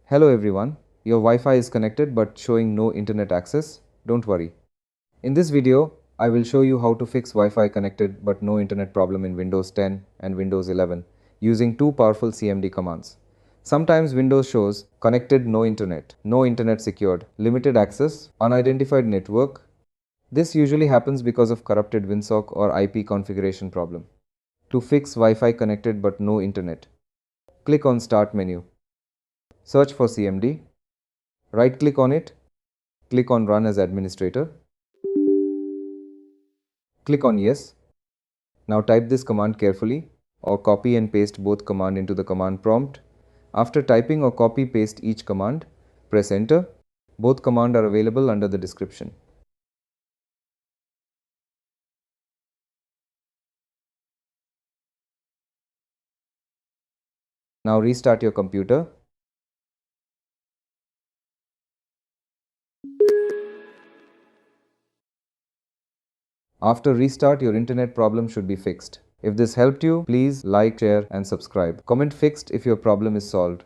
Hello everyone, your Wi-Fi is connected but showing no internet access. Don't worry. In this video, I will show you how to fix Wi-Fi connected but no internet problem in Windows 10 and Windows 11 using two powerful CMD commands. Sometimes Windows shows connected no internet secured, limited access, unidentified network. This usually happens because of corrupted winsock or IP configuration problem. To fix Wi-Fi connected but no internet, click on Start menu. Search for CMD. Right-click on it. Click on Run as Administrator. Click on Yes. Now type this command carefully or copy and paste both command into the command prompt. After typing or copy paste each command, press Enter. Both commands are available under the description. Now restart your computer. After restart, your internet problem should be fixed. If this helped you, please like, share and subscribe. Comment fixed if your problem is solved.